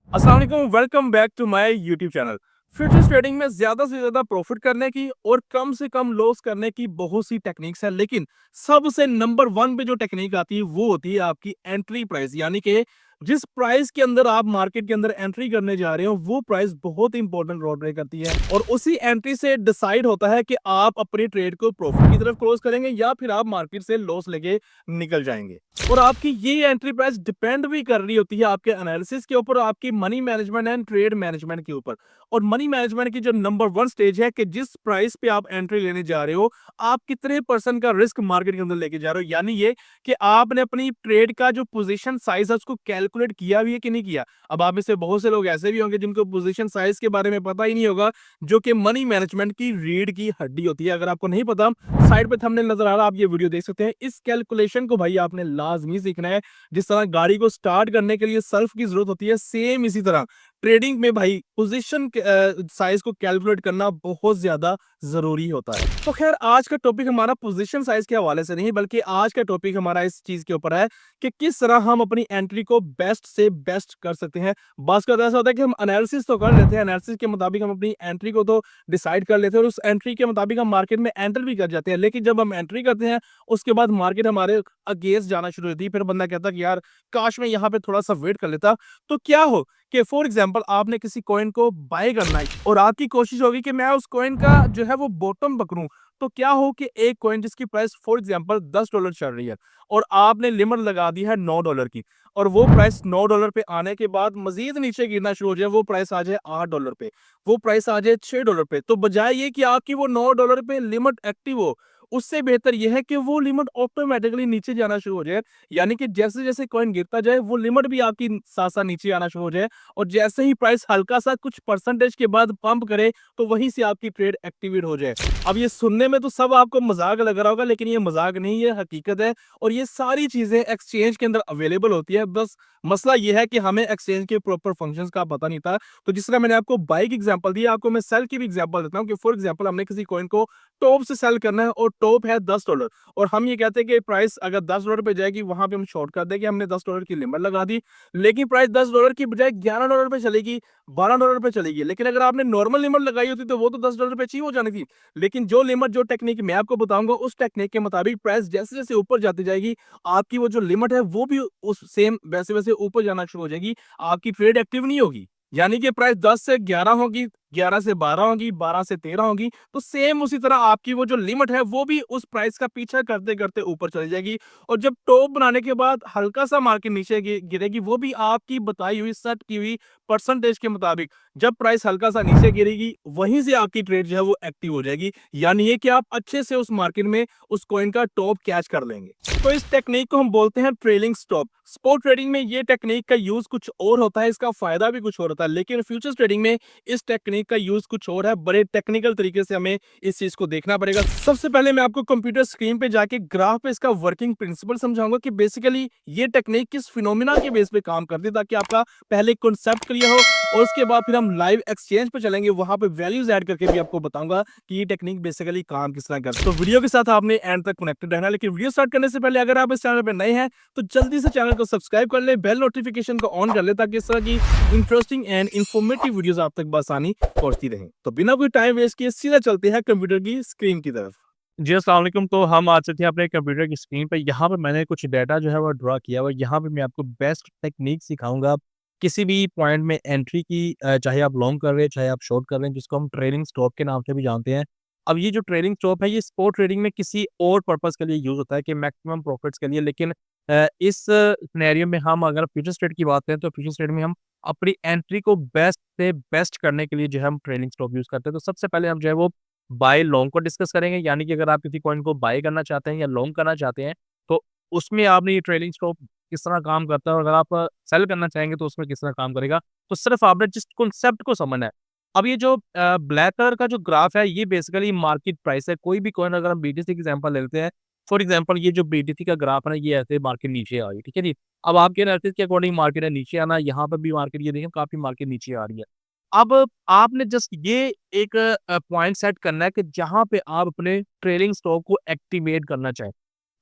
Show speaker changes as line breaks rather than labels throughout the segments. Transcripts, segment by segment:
अस्सलाम वालेकुम, welcome back to my YouTube channel. Futures trading में ज़्यादा से ज़्यादा प्रॉफिट करने की और कम से कम लॉस करने की बहुत सी टेक्निक्स हैं, लेकिन सबसे नंबर 1 पे जो टेक्निक आती है, वो होती है आपकी एंट्री प्राइस। यानी कि जिस प्राइस के अंदर आप मार्केट के अंदर एंट्री करने जा रहे हो, वो प्राइस बहुत इंपॉर्टेंट रोल प्ले करती है और उसी एंट्री से डिसाइड होता है कि आप अपनी ट्रेड को प्रॉफिट की तरफ क्लोज करेंगे या फिर आप मार्केट से लॉस लेके निकल जाएंगे। और आपकी ये एंट्री प्राइस डिपेंड भी कर रही होती है आपके एनालिसिस के ऊपर, आपकी money management and trade management के ऊपर। और मनी मैनेजमेंट की जो नंबर 1 स्टेज है कि जिस प्राइस पे आप एंट्री लेने जा रहे हो, आप कितने परसेंट का रिस्क मार्केट के अंदर लेके जा रहे हो। यानी ये कि आपने अपनी ट्रेड का जो पोजीशन साइज है उसको कैलकुलेट किया भी है कि नहीं किया। अब आप में से बहुत से लोग ऐसे भी होंगे जिनको पोजीशन साइज के बारे में पता ही नहीं होगा, जो कि मनी मैनेजमेंट की रीढ़ की हड्डी होती है। अगर आपको नहीं पता, साइड पे थंबनेल नजर आ रहा है, आप ये वीडियो देख सकते हैं। इस कैलकुलेशन को भाई आपने लाजमी सीखना है। जिस तरह गाड़ी को स्टार्ट करने के लिए सेल्फ की जरूरत होती है, सेम इसी तरह ट्रेडिंग में भाई पोजीशन साइज को कैलकुलेट करना बहुत ज्यादा जरूरी होता है। तो खैर, आज का टॉपिक हमारा पोजीशन साइज के हवाले से नहीं, बल्कि आज का टॉपिक हमारा इस चीज के ऊपर है कि किस तरह हम अपनी एंट्री को बेस्ट से बेस्ट कर सकते हैं। बस का ऐसा होता है कि हम एनालिसिस तो कर लेते हैं, एनालिसिस के मुताबिक हम अपनी एंट्री को तो डिसाइड कर लेते हैं और उस एंट्री के मुताबिक हम मार्केट में एंटर भी कर जाते हैं। लेकिन जब हम एंट्री करते हैं, उसके बाद मार्केट हमारे अगेंस्ट जाना शुरू होती है। फिर बंदा कहता है कि यार, काश मैं यहाँ पे थोड़ा सा वेट कर लेता। तो क्या हो कि फॉर एग्जांपल आपने किसी कॉइन को बाय करना है और आपकी कोशिश होगी कि मैं उस कॉइन का जो है वो बॉटम पकड़ूं। तो क्या हो कि एक कॉइन जिसकी प्राइस फॉर एग्जांपल $10 चल रही है और आपने लिमिट लगा दी है $9 की, और वो प्राइस $9 पे आने के बाद मजीद नीचे गिरना शुरू हो जाए, वो प्राइस आ जाए $8 पे, वो प्राइस आ जाए $6 पे, तो बजाय ये कि आपकी वो $9 पे लिमिट एक्टिव हो, उससे बेहतर यह है कि वो लिमिट ऑटोमेटिकली नीचे जाना शुरू हो जाए। यानी कि जैसे जैसे कॉइन गिरता जाए, वो लिमिट भी आपकी साथ साथ नीचे आना शुरू हो जाए, और जैसे ही प्राइस हल्का सा कुछ परसेंटेज के बाद पंप करे, तो वहीं से आपकी ट्रेड एक्टिवेट हो जाए। अब ये सुनने में तो सब आपको मजाक लग रहा होगा, लेकिन ये मजाक नहीं, ये हकीकत है। और ये सारी चीजें एक्सचेंज के अंदर अवेलेबल होती है। बस मसला ये है कि हमें एक्सचेंज के प्रॉपर फंक्शंस का पता नहीं था। तो जिस तरह मैंने आपको बाई की एग्जांपल दी, आपको मैं सेल की भी एग्जांपल देता हूं कि फॉर एग्जांपल हमने किसी कॉइन को टॉप से सेल करना है और टॉप है $10, और हम ये कहते हैं कि प्राइस अगर $10 पे जाएगी, वहां पे हम शॉर्ट कर देंगे, हमने $10 की लिमिट लगा दी। लेकिन प्राइस $10 की बजाय $11 पे चलेगी, $12 पे चलेगी। लेकिन अगर आपने नॉर्मल लिमिट लगाई होती, तो वो तो $10 पे अचीव हो जानी थी। लेकिन जो लिमिट, जो टेक्निक मैं आपको बताऊंगा, उस टेक्निक के मुताबिक प्राइस जैसे जैसे ऊपर जाती जाएगी, आपकी वो जो लिमिट है वो भी उस सेम वैसे वैसे ऊपर जाना शुरू हो जाएगी। आपकी ट्रेड एक्टिव नहीं होगी। यानी कि प्राइस 10 से 11 होगी, 11 से 12 होगी, 12 से 13 होगी, तो सेम उसी तरह आपकी वो जो लिमिट है वो भी उस प्राइस का पीछा करते करते ऊपर चली जाएगी। और जब टॉप बनाने के बाद हल्का सा मार्केट नीचे गिरेगी, वो भी आपकी बताई हुई सेट की हुई परसेंटेज के मुताबिक। जब प्राइस हल्का सा नीचे गिरेगी, वहीं से आपकी ट्रेड जो है वो एक्टिव हो जाएगी। यानी ये कि आप अच्छे से उस मार्केट में उस कॉइन का टॉप कैच कर लेंगे। तो इस टेक्निक को हम बोलते हैं ट्रेलिंग स्टॉप। स्पॉट ट्रेडिंग में ये टेक्निक का यूज कुछ और होता है, इसका फायदा भी कुछ और होता है, लेकिन फ्यूचर्स ट्रेडिंग में इस टेक्निक का यूज कुछ और है। बड़े टेक्निकल तरीके से हमें इस चीज को देखना पड़ेगा। सबसे पहले मैं आपको कंप्यूटर स्क्रीन पे जाके ग्राफ पे इसका वर्किंग प्रिंसिपल समझाऊंगा कि बेसिकली ये टेक्निक किस फिनोमिना के बेस पे काम करती है, ताकि आपका पहले कॉन्सेप्ट क्लियर हो, और उसके बाद फिर हम लाइव एक्सचेंज पे चलेंगे, वहां पे वैल्यूज ऐड करके भी आपको बताऊंगा कि ये टेक्निक बेसिकली काम किस तरह करती है। तो वीडियो के साथ आपने एंड तक कनेक्टेड रहना। लेकिन वीडियो स्टार्ट करने से पहले अगर आप इस चैनल पर नए हैं, तो जल्दी से चैनल को सब्सक्राइब कर ले, बेल नोटिफिकेशन को ऑन कर ले, ताकि इस तरह की इंटरेस्टिंग एंड इंफॉर्मेटिव वीडियोस आप तक बआसानी पहुंचती रहें। तो बिना कोई टाइम वेस्ट किए सीधा चलते हैं कंप्यूटर की स्क्रीन की तरफ। जी अस्सलाम वालेकुम। तो हम आ चुके हैं अपने कंप्यूटर की स्क्रीन पे। यहाँ पे मैंने कुछ डाटा जो है वो ड्रा किया हुआ है। यहाँ पे मैं आपको बेस्ट टेक्निक सिखाऊंगा किसी भी पॉइंट में एंट्री की, चाहे आप लॉन्ग कर रहे हैं, चाहे आप शॉर्ट कर रहे हैं, जिसको हम ट्रेलिंग स्टॉप के नाम से भी जानते हैं। अब ये जो ट्रेलिंग स्टॉप है, ये स्पॉट ट्रेडिंग में किसी और पर्पस के लिए यूज होता है कि मैक्सिमम प्रॉफिट्स के लिए। लेकिन इस सिनेरियो में हम अगर फ्यूचर ट्रेड की बात करें, तो फ्यूचर ट्रेड में हम अपनी एंट्री को बेस्ट से बेस्ट करने के लिए जो है हम ट्रेलिंग स्टॉप यूज करते हैं। तो सबसे पहले हम जो है वो बाय लॉन्ग को डिस्कस करेंगे। यानी कि अगर आप किसी कॉइन को बाय करना चाहते हैं या लॉन्ग करना चाहते हैं, तो उसमें आपने ये ट्रेलिंग स्टॉप किस तरह काम करता है, और अगर आप सेल करना चाहेंगे तो उसमें किस तरह काम करेगा। तो सिर्फ आपने जिस कॉन्सेप्ट को समझना है। अब ये जो ब्लैक कलर का जो ग्राफ है, ये बेसिकली मार्केट प्राइस है। कोई भी कॉइन, अगर हम बीटीसी की एग्जांपल ले लेते हैं, फॉर एग्जांपल ये जो बीटीसी का ग्राफ है ना, ये ऐसे मार्केट नीचे आ रही है, ठीक है जी। अब आपके एनालिसिस के अकॉर्डिंग मार्केट है नीचे आना, यहाँ पर भी मार्केट, ये देखिए काफी मार्केट नीचे आ रही है। अब आपने जस्ट ये एक पॉइंट सेट करना है कि जहाँ पे आप अपने ट्रेलिंग स्टॉक को एक्टिवेट करना चाहें।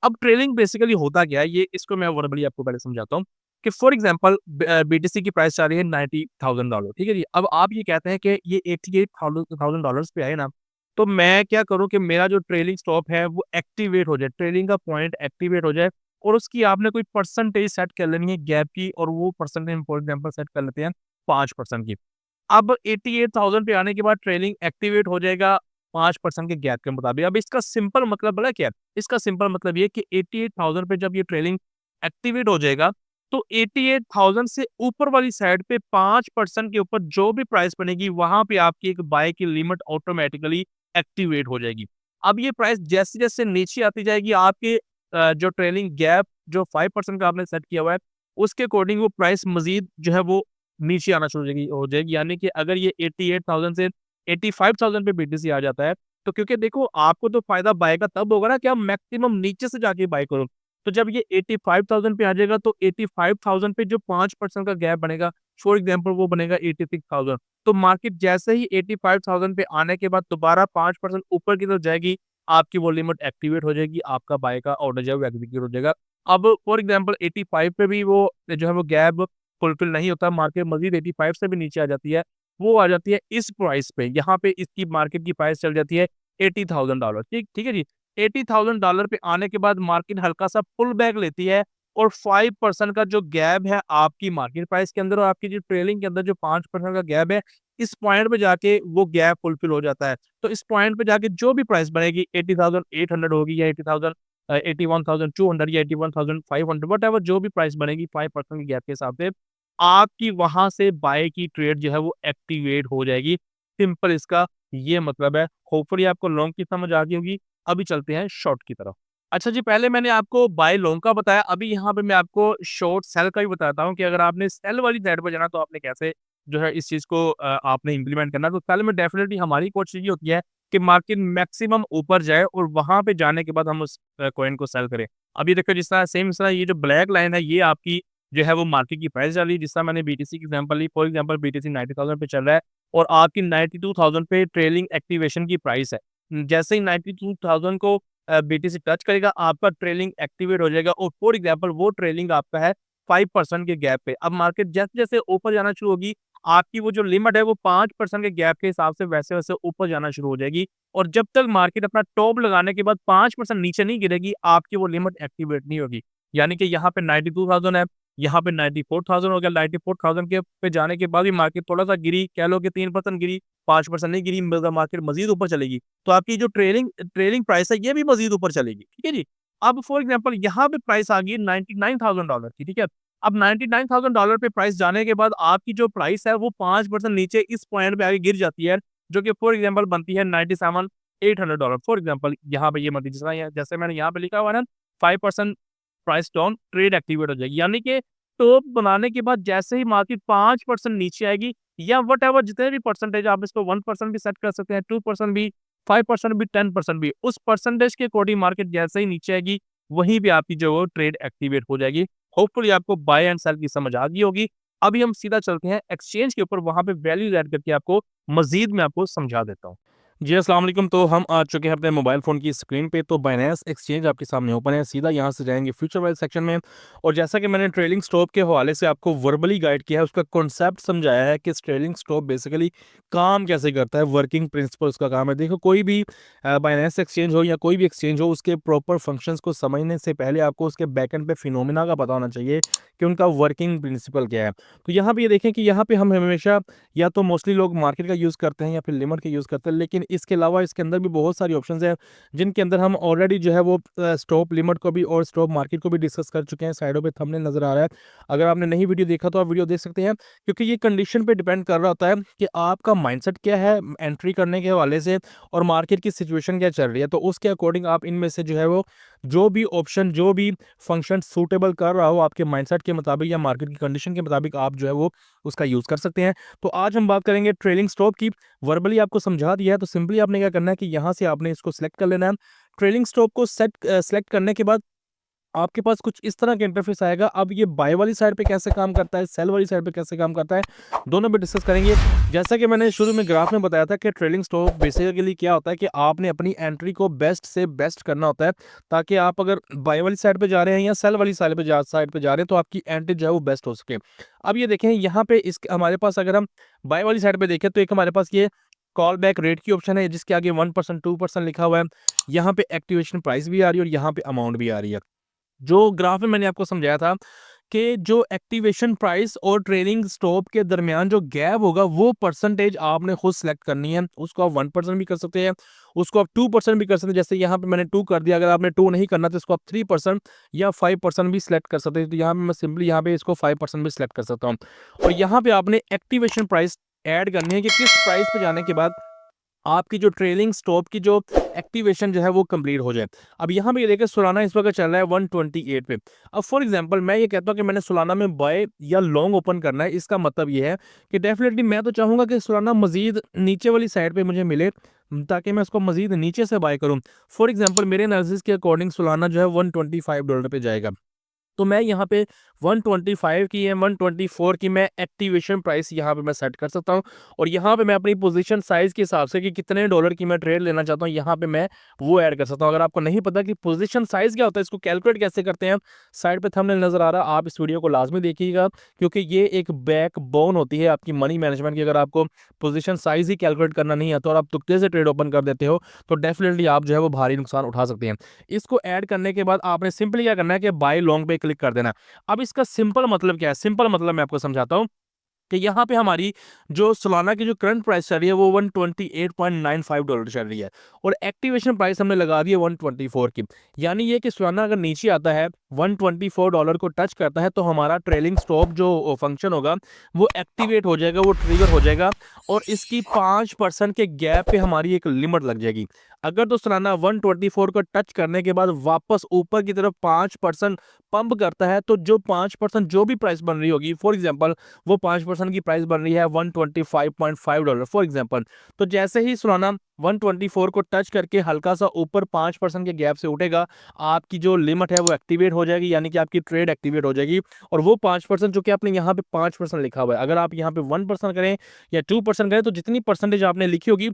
अब ट्रेलिंग बेसिकली होता क्या है, ये इसको मैं वर्बली आपको पहले समझाता हूँ कि फॉर एग्जांपल बीटीसी की प्राइस जा रही है $90,000, ठीक है जी। अब आप ये कहते हैं कि ये $88,000 पे आए ना, तो मैं क्या करूँ कि मेरा जो ट्रेलिंग स्टॉप है वो एक्टिवेट हो जाए, ट्रेलिंग का पॉइंट एक्टिवेट हो जाए और उसकी आपने कोई परसेंटेज सेट कर लेनी है गैप की, और वो परसेंटेज फॉर एग्जांपल सेट कर लेते हैं 5% की। अब 88,000 पे आने के बाद ट्रेलिंग एक्टिवेट हो जाएगा 5% के गैप के मुताबिक। अब इसका सिंपल मतलब पता क्या है? इसका सिंपल मतलब ये है कि 88,000 पे जब ये ट्रेलिंग एक्टिवेट हो जाएगा, तो 88,000 से ऊपर वाली साइड पे 5% के ऊपर जो भी प्राइस बनेगी, वहाँ पे आपकी एक बाय की लिमिट ऑटोमैटिकली एक्टिवेट हो जाएगी। अब ये प्राइस जैसे-जैसे नीचे आती जाएगी, आपके जो ट्रेलिंग गैप जो 5% का आपने सेट किया हुआ है, उसके अकॉर्डिंग वो प्राइस मज़ीद जो है वो नीचे आना शुरू हो जाएगी। यानी कि अगर ये 88,000 से 85,000 पे बीटीसी आ जाता है, तो क्योंकि देखो आपको तो फ़ायदा बाय का तब होगा ना कि आप मैक्सिमम नीचे से जाके बाय करो। तो जब ये 85,000 पे आ जाएगा, तो 85,000 पे जो 5% का गैप बनेगा, फॉर एग्ज़ाम्पल वो बनेगा 86,000। तो मार्केट जैसे ही 85,000 पे आने के बाद दोबारा 5% ऊपर की तरफ जाएगी, आपकी वो लिमिट एक्टिवेट हो जाएगी, आपका बाय का ऑर्डर जो है वो एग्ज़ीक्यूट हो जाएगा। अब फॉर एग्ज़ाम्पल 85 पे भी वो जो है वो गैप फुलफिल नहीं होता, मार्केट मज़ीद 85 से भी नीचे आ जाती है, वो आ जाती है इस प्राइस पे, यहाँ पे इसकी मार्केट की प्राइस चल जाती है $80,000, ठीक ठीक है जी। $80,000 पे आने के बाद मार्केट हल्का-सा पुल बैक लेती है और 5% का जो गैप है आपकी मार्केट प्राइस के अंदर और आपकी जो ट्रेलिंग के अंदर जो 5% का गैप है, इस पॉइंट पे जाके वो गैप फुलफिल हो जाता है। तो इस पॉइंट पे जाके जो भी प्राइस बनेगी 80,800 होगी या 81,200 या 81,500, व्हाटएवर जो भी प्राइस बनेगी 5% के गैप के हिसाब से, आपकी वहाँ से बाय की ट्रेड जो है वो एक्टिवेट हो जाएगी। सिंपल इसका ये मतलब है। होपफुली आपको लॉन्ग की समझ आ गई होगी। अभी चलते हैं शॉर्ट की तरफ। अच्छा जी, पहले मैंने आपको बाय लॉन्ग का बताया, अभी यहाँ पे मैं आपको शॉर्ट सेल का भी बताता हूँ कि अगर आपने सेल वाली साइड पे जाना तो आपने कैसे जो है इस चीज़ को आपने इम्प्लीमेंट करना है। तो सेल में डेफिनिटली हमारी कोशिश ये होती है कि मार्केट मैक्सिमम ऊपर जाए और वहाँ पे जाने के बाद हम उस कॉइन को सेल करें। अभी देखो जिस तरह सेम इस तरह ये जो ब्लैक लाइन है, ये आपकी जो है वो मार्केट की प्राइस चल रही है। जिस तरह मैंने बीटीसी की एग्जांपल ली, फॉर एग्जांपल बीटीसी 90,000 पे चल रहा है और आपकी 92,000 पे ट्रेलिंग एक्टिवेशन की प्राइस है। जैसे ही 92,000 को बीटीसी टच करेगा, आपका ट्रेलिंग एक्टिवेट हो जाएगा और फॉर एग्जांपल वो ट्रेलिंग आपका है 5% के गैप पे। अब मार्केट जैसे-जैसे ऊपर जाना शुरू होगी, आपकी वो जो लिमिट है वो 5% के गैप के हिसाब से वैसे-वैसे ऊपर जाना शुरू हो जाएगी और जब तक मार्केट अपना टॉप लगाने के बाद 5% नीचे नहीं गिरेगी, आपकी वो लिमिट एक्टिवेट नहीं होगी। यानी कि यहाँ पे 92,000 है, यहाँ पे 94,000 हो गया, 94,000 के पे जाने के बाद भी मार्केट थोड़ा-सा गिरी, कह लो कि 3% गिरी, 5% नहीं गिरी, मगर मार्केट मज़ीद ऊपर चलेगी। तो आपकी जो ट्रेलिंग ट्रेलिंग प्राइस है, ये भी मज़ीद ऊपर चलेगी, ठीक है जी? अब फॉर एग्ज़ाम्पल यहाँ पे प्राइस आ गई $99,000 की, ठीक है? अब $99,000 पे प्राइस जाने के बाद आपकी जो प्राइस है वो 5% नीचे इस पॉइंट पे आके गिर जाती है, जो कि फॉर एग्ज़ाम्पल बनती है $97,800 फॉर एग्ज़ाम्पल यहाँ पे ये मत जैसे मैंने यहाँ पे लिखा हुआ है ना 5% प्राइस डाउन ट्रेड एक्टिवेट हो जाएगी। यानी कि टॉप बनाने के बाद जैसे ही मार्केट 5% नीचे आएगी या व्हाटएवर जितने भी परसेंटेज आप इसको 1% भी सेट कर सकते हैं, 2% भी, 5% भी, 10% भी, उस परसेंटेज के अकॉर्डिंग मार्केट जैसे ही नीचे आएगी, वहीं पे आपकी जो वो ट्रेड एक्टिवेट हो जाएगी। होपफुली आपको बाय एंड सेल की समझ आ गई होगी। अभी हम सीधा चलते हैं एक्सचेंज के ऊपर, वहाँ पे वैल्यूज़ ऐड करके आपको मज़ीद मैं आपको समझा देता हूँ। जी, अस्सलाम वालेकुम। तो हम आ चुके हैं अपने मोबाइल फ़ोन की स्क्रीन पे। तो बाइनेंस एक्सचेंज आपके सामने ओपन है। सीधा यहाँ से जाएँगे फ्यूचर वाले सेक्शन में और जैसा कि मैंने ट्रेलिंग स्टॉप के हवाले से आपको वर्बली गाइड किया है, उसका कॉन्सेप्ट समझाया है कि ट्रेलिंग स्टॉप बेसिकली काम कैसे करता है, वर्किंग प्रिंसिपल उसका काम है। देखो कोई भी बाइनेंस एक्सचेंज हो या कोई भी एक्सचेंज हो, उसके प्रॉपर फंक्शंस को समझने से पहले आपको उसके बैकएंड पे फिनोमेना का पता होना चाहिए कि उनका वर्किंग प्रिंसिपल क्या है। तो यहाँ पे ये देखें कि यहाँ पे हम हमेशा या तो मोस्टली लोग मार्केट का यूज़ करते हैं या फिर लिमिट का यूज़ करते हैं, लेकिन इसके अलावा इसके अंदर भी बहुत सारी ऑप्शंस हैं जिनके अंदर हम ऑलरेडी जो है वो स्टॉप लिमिट को भी और स्टॉप मार्केट को भी डिस्कस कर चुके हैं। साइडों पे थंबनेल नज़र आ रहा है। अगर आपने नहीं वीडियो देखा तो आप वीडियो देख सकते हैं, क्योंकि ये कंडीशन पे डिपेंड कर रहा होता है कि आपका माइंडसेट क्या है एंट्री करने के हवाले से और मार्केट की सिचुएशन क्या चल रही है। तो उसके अकॉर्डिंग आप इनमें से जो है वो जो भी ऑप्शन जो भी फंक्शन सूटेबल कर रहा हो आपके माइंडसेट के मुताबिक या मार्केट की कंडीशन के मुताबिक आप जो है वो उसका यूज़ कर सकते हैं। तो आज हम बात करेंगे ट्रेलिंग स्टॉप की। वर्बली आपको समझा दिया है, तो सिंपली आपने क्या करना है कि यहाँ से आपने इसको सिलेक्ट कर लेना है। ट्रेलिंग स्टॉप को सेलेक्ट करने के बाद आपके पास कुछ इस तरह का इंटरफेस आएगा। अब ये बाय वाली साइड पे कैसे काम करता है, सेल वाली साइड पे कैसे काम करता है, दोनों पे डिस्कस करेंगे। जैसा कि मैंने शुरू में ग्राफ में बताया था कि ट्रेलिंग स्टॉप बेसिकली क्या होता है कि आपने अपनी एंट्री को बेस्ट से बेस्ट करना होता है, ताकि आप अगर बाय वाली साइड पे जा रहे हैं या सेल वाली साइड पे जा रहे हैं तो आपकी एंट्री जो है वो बेस्ट हो सके। अब ये देखें यहाँ पे इस हमारे पास अगर हम बाय वाली साइड पे देखें तो एक हमारे पास ये कॉल बैक रेट की ऑप्शन है जिसके आगे 1% 2% लिखा हुआ है। यहाँ पे एक्टिवेशन प्राइस भी आ रही है और यहाँ पे अमाउंट भी आ रही है। जो ग्राफ में मैंने आपको समझाया था कि जो एक्टिवेशन प्राइस और ट्रेलिंग स्टॉप के दरमियान जो गैप होगा वो परसेंटेज आपने खुद सेलेक्ट करनी है। उसको आप 1% भी कर सकते हैं, उसको आप 2% भी कर सकते हैं। जैसे यहाँ पे मैंने 2 कर दिया, अगर आपने 2 नहीं करना तो इसको आप 3% या 5% भी सिलेक्ट कर सकते हैं। तो यहाँ पे मैं सिंपली यहाँ पे इसको 5% भी सिलेक्ट कर सकता हूँ। और यहाँ पे आपने एक्टिवेशन प्राइस ऐड करनी है कि किस प्राइस पे जाने के बाद आपकी जो ट्रेलिंग स्टॉप की जो एक्टिवेशन जो है वो कंप्लीट हो जाए। अब यहाँ पे ये देखिए सोलाना इस वक्त चल रहा है 128 पे। अब फॉर एग्जांपल मैं ये कहता हूँ कि मैंने सोलाना में बाय या लॉन्ग ओपन करना है, इसका मतलब ये है कि डेफिनेटली मैं तो चाहूँगा कि सोलाना मजीद नीचे वाली साइड पे मुझे मिले, ताकि मैं उसको मजीद नीचे से बाय करूँ। फॉर एग्जाम्पल मेरे एनालिसिस के अकॉर्डिंग सोलाना जो है $125 पे जाएगा। तो मैं यहाँ पे 125 की या 124 की मैं एक्टिवेशन प्राइस यहाँ पे मैं सेट कर सकता हूँ। और यहाँ पे मैं अपनी पोजीशन साइज़ के हिसाब से कि कितने डॉलर की मैं ट्रेड लेना चाहता हूँ यहाँ पे मैं वो ऐड कर सकता हूँ। अगर आपको नहीं पता कि पोजीशन साइज़ क्या होता है, इसको कैलकुलेट कैसे करते हैं, साइड पे थंबनेल नज़र आ रहा है, आप इस वीडियो को लाजमी देखिएगा, क्योंकि ये एक बैकबोन होती है आपकी मनी मैनेजमेंट की। अगर आपको पोजीशन साइज़ ही कैलकुलेट करना नहीं आता और आप तुक्के से ट्रेड ओपन कर देते हो तो डेफिनेटली आप जो है वो भारी नुकसान उठा सकते हैं। इसको ऐड करने के बाद आपने सिंपली क्या करना है कि बाय लॉन्ग पे क्लिक कर देना है। अब इसका सिंपल मतलब क्या है? सिंपल मतलब मैं आपको समझाता हूँ कि यहाँ पे हमारी जो सोलाना की जो करंट प्राइस चल रही है वो $128.95 चल रही है और एक्टिवेशन प्राइस हमने लगा दी है 124 की। यानी ये कि सोलाना अगर नीचे आता है $124 को टच करता है तो हमारा ट्रेलिंग स्टॉप जो फंक्शन होगा वो एक्टिवेट हो जाएगा, वो ट्रिगर हो जाएगा और इसकी 5% के गैप पे हमारी एक लिमिट लग जाएगी। अगर तो सोलाना 124 को टच करने के बाद वापस ऊपर की तरफ 5% पंप करता है तो जो 5% जो भी प्राइस बन रही होगी, फॉर एग्जाम्पल वो 5% की प्राइस बन रही है $125.5 फॉर एग्जांपल। तो जैसे ही सोलाना 124 को टच करके हल्का सा ऊपर 5% के गैप से उठेगा, आपकी जो लिमिट है वो एक्टिवेट हो जाएगी, यानी कि आपकी ट्रेड एक्टिवेट हो जाएगी। और वो 5% जो कि आपने यहाँ पे 5% लिखा हुआ है, अगर आप यहाँ पे 1% करें या 2% करें तो जितनी परसेंटेज आपने लिखी होगी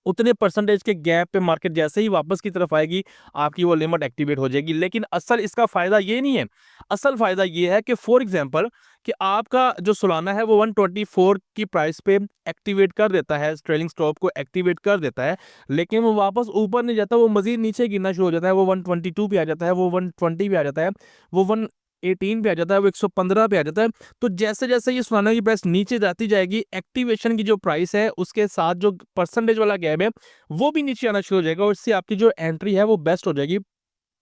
उतने परसेंटेज के गैप पे मार्केट जैसे ही वापस की तरफ आएगी, आपकी वो लिमिट एक्टिवेट हो जाएगी। लेकिन असल इसका फ़ायदा ये नहीं है, असल फ़ायदा ये है कि फॉर एग्ज़ाम्पल कि आपका जो सोलाना है वो 124 की प्राइस पे एक्टिवेट कर देता है, ट्रेलिंग स्टॉप को एक्टिवेट कर देता है, लेकिन वो वापस ऊपर नहीं जाता, वो मज़ीद नीचे गिरना शुरू हो जाता है, वो 122 पे आ जाता है, वो 120 पे आ जाता है, वो 118 पे आ जाता है, वो 115 पे आ जाता है। तो जैसे-जैसे ये सोलाना की प्राइस नीचे जाती जाएगी, एक्टिवेशन की जो प्राइस है उसके साथ जो परसेंटेज वाला गैप है, वो भी नीचे आना शुरू हो जाएगा और इससे आपकी जो एंट्री है वो बेस्ट हो जाएगी।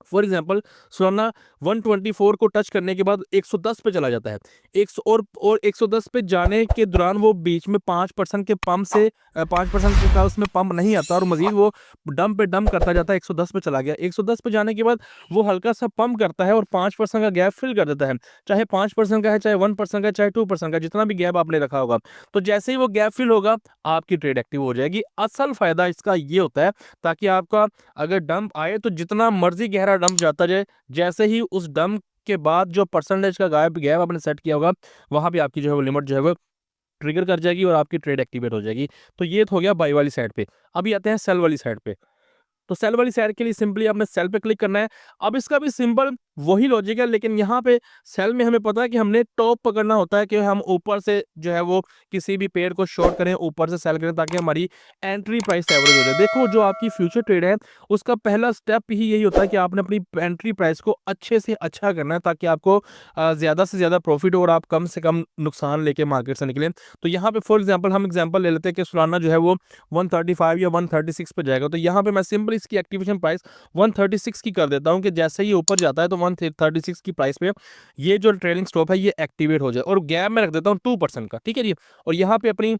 फॉर एग्जाम्पल सोलाना 124 को टच करने के बाद 110 पे चला जाता है। 100 और 110 पे जाने के दौरान वो बीच में 5% के पंप से 5% का उसमें पंप नहीं आता और मजीद वो डंप पे डंप करता जाता है, 110 पे चला गया। 110 पे जाने के बाद वो हल्का सा पंप करता है और 5% का गैप फिल कर देता है। चाहे 5% का है, चाहे 1% का है, चाहे 2% का, जितना भी गैप आपने रखा होगा। तो जैसे ही वो गैप फिल होगा, आपकी ट्रेड एक्टिव हो जाएगी। असल फ़ायदा इसका ये होता है ताकि आपका अगर डंप आए तो जितना मर्जी गहरा डंप जाता जाए, जैसे ही उस डंप के बाद जो परसेंटेज का गैप गैप आपने सेट किया होगा, वहाँ पे आपकी जो है वो लिमिट जो है वो ट्रिगर कर जाएगी और आपकी ट्रेड एक्टिवेट हो जाएगी। तो ये तो हो गया बाई वाली साइड पे। अभी आते हैं सेल वाली साइड पे। तो सेल वाली साइड के लिए सिंपली आपने सेल पे क्लिक करना है। अब इसका भी सिंपल वही लॉजिक है, लेकिन यहाँ पे सेल में हमें पता है कि हमने टॉप पकड़ना होता है कि हम ऊपर से जो है वो किसी भी पेयर को शॉर्ट करें, ऊपर से सेल करें ताकि हमारी एंट्री प्राइस एवरेज हो जाए। देखो जो आपकी फ्यूचर ट्रेड है उसका पहला स्टेप ही यही होता है कि आपने अपनी एंट्री प्राइस को अच्छे से अच्छा करना है ताकि आपको ज़्यादा से ज़्यादा प्रॉफिट हो और आप कम से कम नुकसान लेके मार्केट से निकलें। तो यहाँ पे फॉर एग्जाम्पल हम एग्जाम्पल ले लेते हैं कि सोलाना जो है वो 135 या 136 पे जाएगा। तो यहाँ पे मैं सिंपल इसकी एक्टिवेशन प्राइस 136 की कर देता हूँ कि जैसे ही ऊपर जाता है तो 136 की प्राइस पे ये जो ट्रेलिंग स्टॉप है ये एक्टिवेट हो जाए और गैप में रख देता हूँ 2% का, ठीक है जी। और यहाँ पे अपनी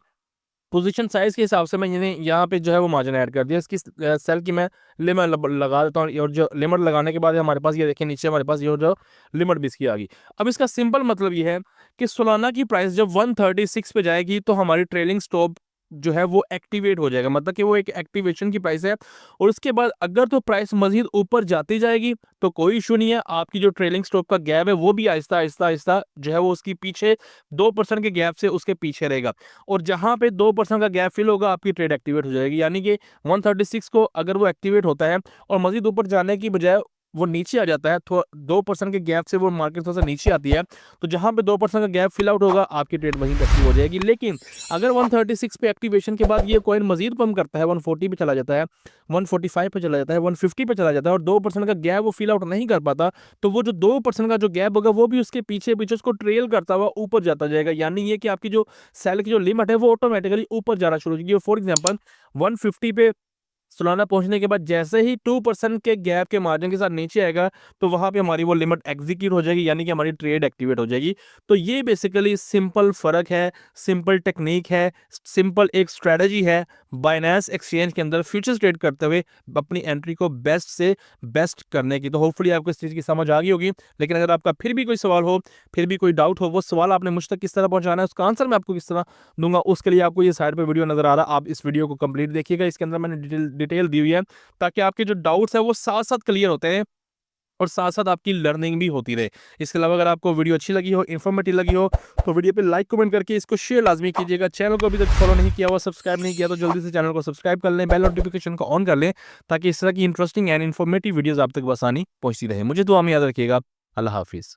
पोजीशन साइज के हिसाब से मैंने यहाँ पे जो है वो मार्जिन ऐड कर दिया। इसकी सेल की मैं लिमिट लगा देता हूँ और जो लिमिट लगाने के बाद हमारे पास ये देखिए नीचे हमारे पास ये जो लिमिट भी इसकी आ गई। अब इसका सिंपल मतलब ये है कि सोलाना की प्राइस जब 136 पे जाएगी तो हमारी ट्रेलिंग स्टॉप जो है वो एक्टिवेट हो जाएगा, मतलब कि वो एक एक्टिवेशन की प्राइस है। और उसके बाद अगर तो प्राइस मजीद ऊपर जाती जाएगी तो कोई इशू नहीं है, आपकी जो ट्रेलिंग स्टॉप का गैप है वो भी आहिस्ता आहिस्ता आहिस्ता जो है वो उसकी पीछे 2% के गैप से उसके पीछे रहेगा। और जहां पे 2% का गैप फिल होगा आपकी ट्रेड एक्टिवेट हो जाएगी, यानी कि 136 को अगर वो एक्टिवेट होता है और मजीद ऊपर जाने की बजाय वो नीचे आ जाता है, तो 2% के गैप से वो मार्केट थोड़ा सा नीचे आती है, तो जहां पे 2% का गैप फिल आउट होगा आपकी ट्रेड वहीं पे एक्टिव हो जाएगी। लेकिन अगर 136 पे एक्टिवेशन के बाद ये कॉइन मजीद पंप करता है, 140 पे चला जाता है, 145 पे चला जाता है, 150 पे चला जाता है और 2% का गैप वो फिल आउट नहीं कर पाता, तो वो जो 2% का जो गैप होगा वो भी उसके पीछे पीछे उसको ट्रेल करता हुआ ऊपर जाता जाएगा, यानी ये कि आपकी जो सेल की जो लिमिट है वो ऑटोमेटिकली ऊपर जाना शुरू हो जाएगी। फॉर एग्जाम्पल 150 पे सुलाना पहुंचने के बाद जैसे ही 2% के गैप के मार्जिन के साथ नीचे आएगा, तो वहां पे हमारी वो लिमिट एग्जीक्यूट हो जाएगी, यानी कि हमारी ट्रेड एक्टिवेट हो जाएगी। तो ये बेसिकली सिंपल फर्क है, सिंपल टेक्निक है, सिंपल एक स्ट्रेटजी है बाइनेंस एक्सचेंज के अंदर फ्यूचर्स ट्रेड करते हुए अपनी एंट्री को बेस्ट से बेस्ट करने की। तो होपफुली आपको इस चीज़ की समझ आ गई होगी। लेकिन अगर आपका फिर भी कोई सवाल हो, फिर भी कोई डाउट हो, वो सवाल आपने मुझ तक किस तरह पहुंचाना है, उसका आंसर मैं आपको किस तरह दूंगा, उसके लिए आपको ये साइड पे वीडियो नजर आ रहा है, आप इस वीडियो को कंप्लीट देखिएगा। इसके अंदर मैंने डिटेल दी हुई है ताकि आपके जो डाउट्स है वो साथ साथ क्लियर होते हैं और साथ साथ आपकी लर्निंग भी होती रहे। इसके अलावा अगर आपको वीडियो अच्छी लगी हो, इन्फॉर्मेटिव लगी हो, तो वीडियो पे लाइक कमेंट करके इसको शेयर लाजमी कीजिएगा। चैनल को अभी तक फॉलो नहीं किया हुआ, सब्सक्राइब नहीं किया तो जल्दी से चैनल को सब्सक्राइब कर लें, बेल नोटिफिकेशन को ऑन कर लें, ताकि इस तरह की इंटरेस्टिंग एंड इन्फॉर्मेटिव वीडियोस आप तक बसानी पहुंचती रहे। मुझे दुआ में याद रखिएगा। अल्लाह हाफिज़।